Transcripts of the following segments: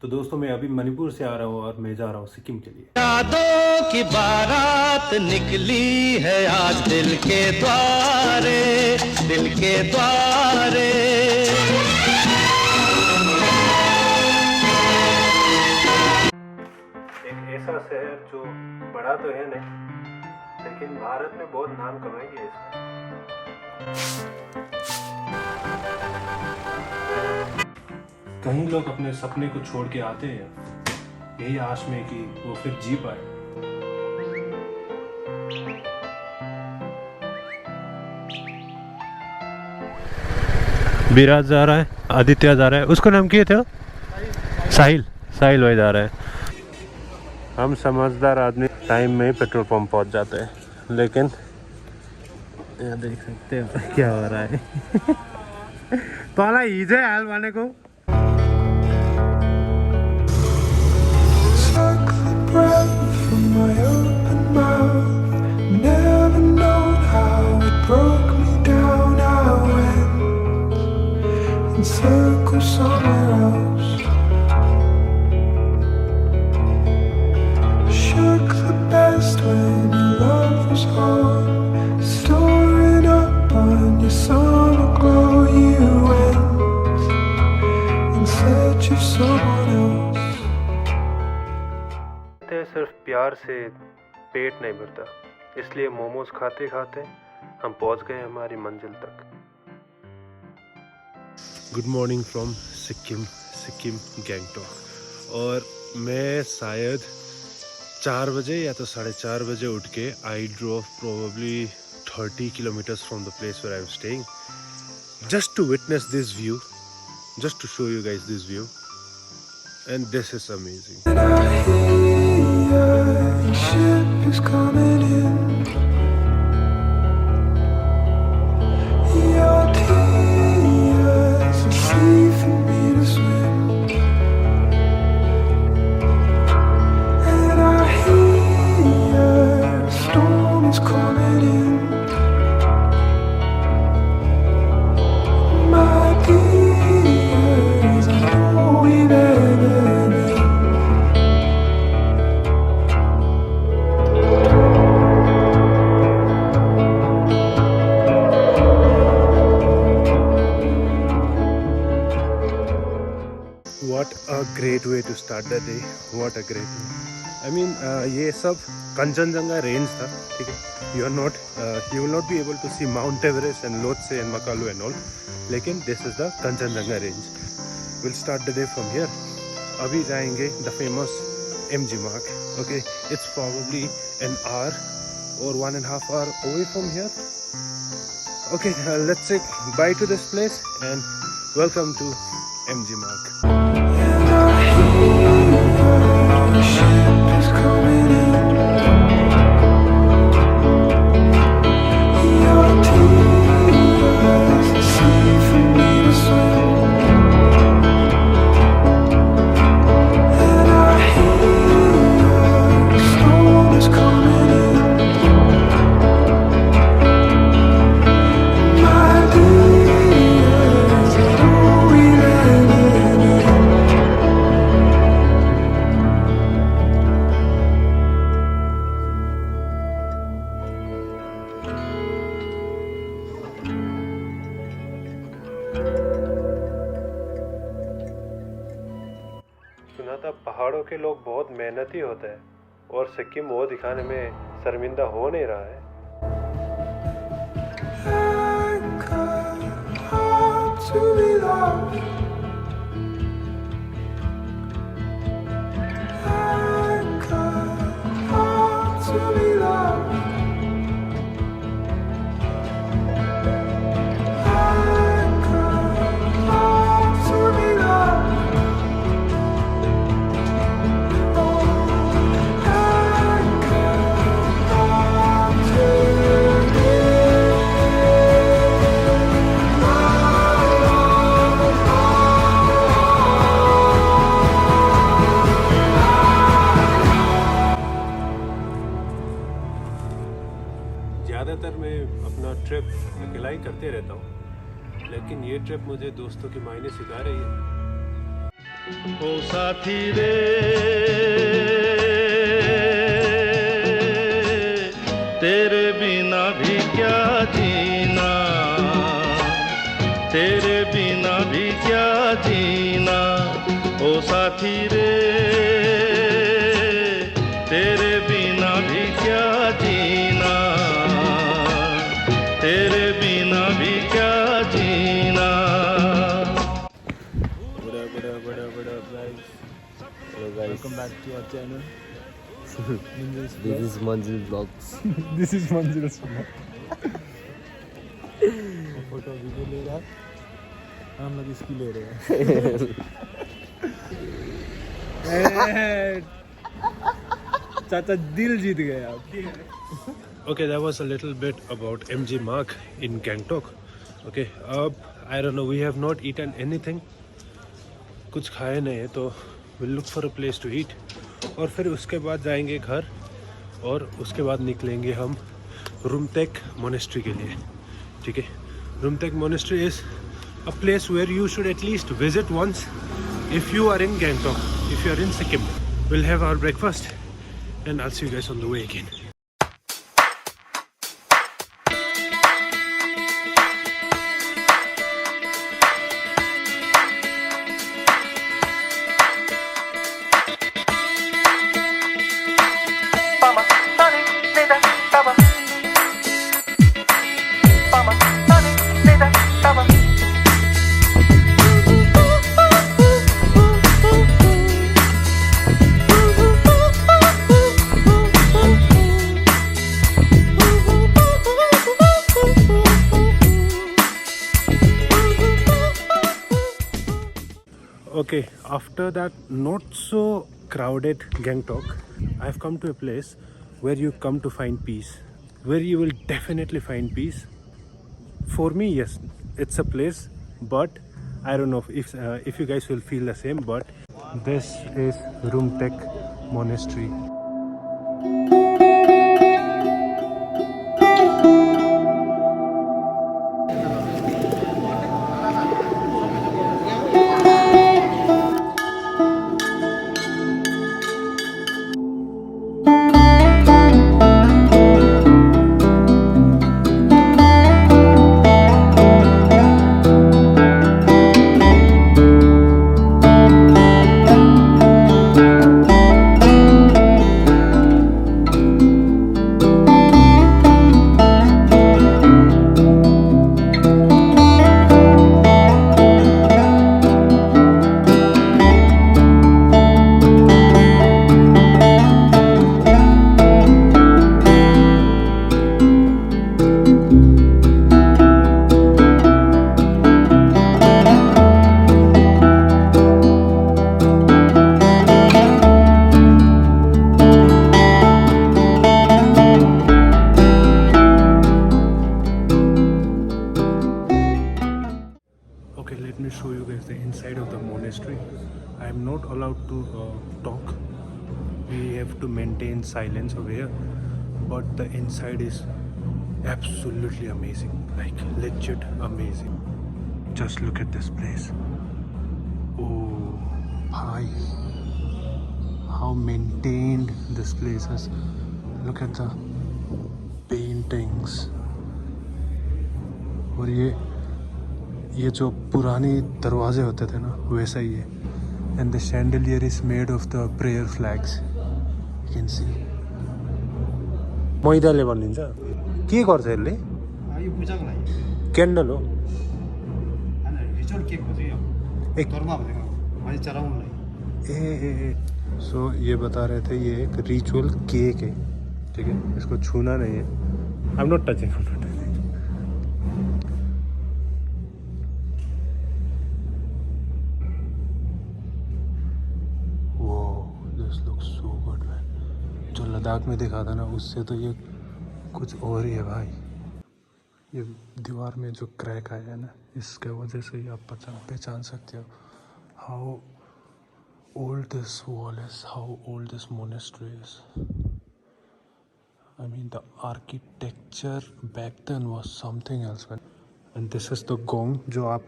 तो दोस्तों मैं अभी मणिपुर से आ रहा हूँ और मैं जा रहा हूँ सिक्किम के लिए। यादों की बारात निकली है आज दिल के द्वारे, दिल के द्वारे। एक ऐसा शहर जो बड़ा तो है नहीं, लेकिन भारत में बहुत नाम कमाई है इसने। कहीं लोग अपने सपने को छोड़ के आते हैं यही आश में कि वो फिर जी पाए। विराज जा रहा है, आदित्य जा रहा है, उसका नाम क्या था? साहिल। साहिल भाई जा रहा है। हम समझदार आदमी टाइम में ही पेट्रोल पंप पहुंच जाते हैं, लेकिन यहाँ देख सकते हो क्या हो रहा है। तो ईजे हाल माने को सिर्फ प्यार से पेट नहीं भरता, इसलिए मोमोज खाते खाते हम पहुंच गए हमारी मंजिल तक। Good morning from Sikkim Gangtok. और मैं शायद 4 बजे या तो 4:30 बजे उठ के I drove probably 30 kilometers from the place where I am staying just to witness this view, just to show you guys this view, and this is amazing. Ship is coming in. Your tears are sea for me to swim, and I hear a storm is coming in. My dears, I know we've ever been. What a great way to start the day. What a great way. I mean, ये सब Kanchenjunga range था, ठीक है. You will not be able to see Mount Everest and Lhotse and Makalu and all. लेकिन this is the Kanchenjunga range. We'll start the day from here. अभी जाएंगे the famous MG Marg. Okay, it's probably an hour or 1.5 hour away from here. Okay, let's say bye to this place and welcome to MG Marg. सुना था पहाड़ों के लोग बहुत मेहनती होते हैं और सिक्किम वो दिखाने में शर्मिंदा हो नहीं रहा है। ज़्यादातर मैं अपना ट्रिप अकेला ही करते रहता हूँ, लेकिन ये ट्रिप मुझे दोस्तों के मायने सिखा रही है। ओ साथी रे तेरे बिना भी क्या जीना, तेरे बिना भी क्या जीना, ओ साथी रे तेरे बिना भी क्या जीना, तेरे बिना भी क्या जीना. What up, guys? Hello guys, Welcome back to our channel. this is Manjil Vlogs. This is Manjil's vlog. Photo video ले रहा है, हम लोग इसकी ले रहे हैं. चाचा दिल जीत गए आप. Okay, that was a little bit about MG Marg in Gangtok. Okay, I don't know, we have not eaten anything. कुछ खाए नहीं है तो we'll look for a place to eat. और फिर उसके बाद जाएंगे घर और उसके बाद निकलेंगे हम Rumtek Monastery के लिए. ठीक है, Rumtek Monastery is a place where you should at least visit once if you are in Gangtok, if you are in Sikkim. We'll have our breakfast and I'll see you guys on the way again. Okay, after that not so crowded Gangtok, I've come to a place where you come to find peace, where you will definitely find peace. For me, yes, it's a place, but I don't know if you guys will feel the same, but this is Rumtek Monastery. Okay, let me show you guys the inside of the monastery. I am not allowed to talk. We have to maintain silence over here. But the inside is absolutely amazing. Like legit amazing. Just look at this place. Oh, bhai. How maintained this place is. Look at the paintings. और ये जो पुराने दरवाजे होते थे ना वैसा ही है. And the chandelier is made of the prayer flags. You can see. मैदाले बनिन्छ. के गर्छ यसले? यो पूजाको लागि क्यान्डल हो. हैन रिचुअल केक हो यो. एक धर्म भनेको माथि चढाउनलाई. ए सो ये बता रहे थे ये एक रिचुअल केक है. ठीक है, इसको छूना नहीं है. I am not touching. जो लद्दाख में देखा था ना उससे तो ये कुछ और ही है भाई. ये दीवार में जो क्रैक आया है ना इसके वजह से ही आप पहचान सकते हो how old this wall is, how old this monastery is. I mean the architecture back then was something else, man. And this is the gong जो आप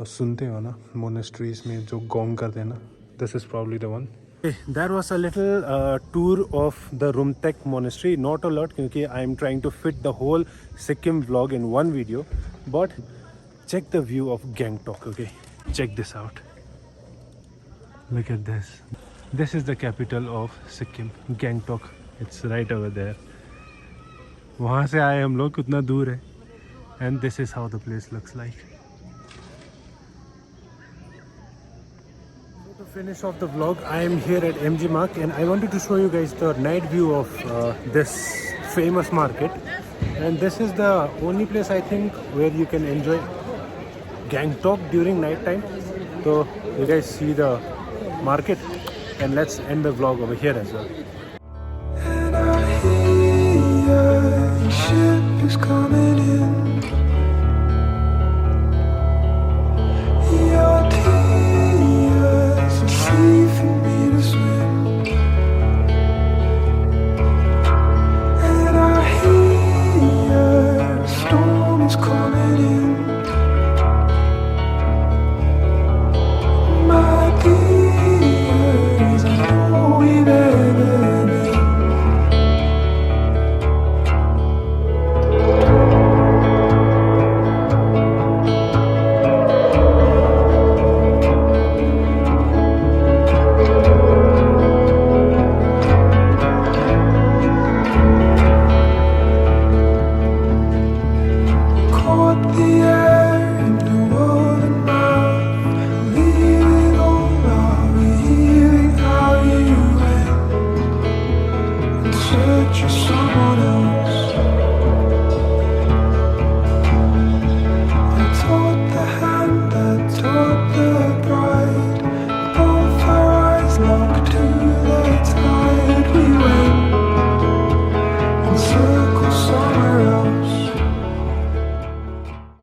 सुनते हो ना monasteries में जो gong करते हैं ना This is probably the one. Okay, that was a little tour of the Rumtek Monastery. Not a lot, because I am trying to fit the whole Sikkim vlog in one video. But check the view of Gangtok. Okay, check this out. Look at this. This is the capital of Sikkim, Gangtok. It's right over there. वहाँ से आए हम लोग, कितना दूर है. And this is how the place looks like. To finish off the vlog, I am here at MG Marg and I wanted to show you guys the night view of this famous market. And this is the only place I think where you can enjoy Gangtok during night time. So you guys see the market, and let's end the vlog over here as well. And I hear your ship is coming in.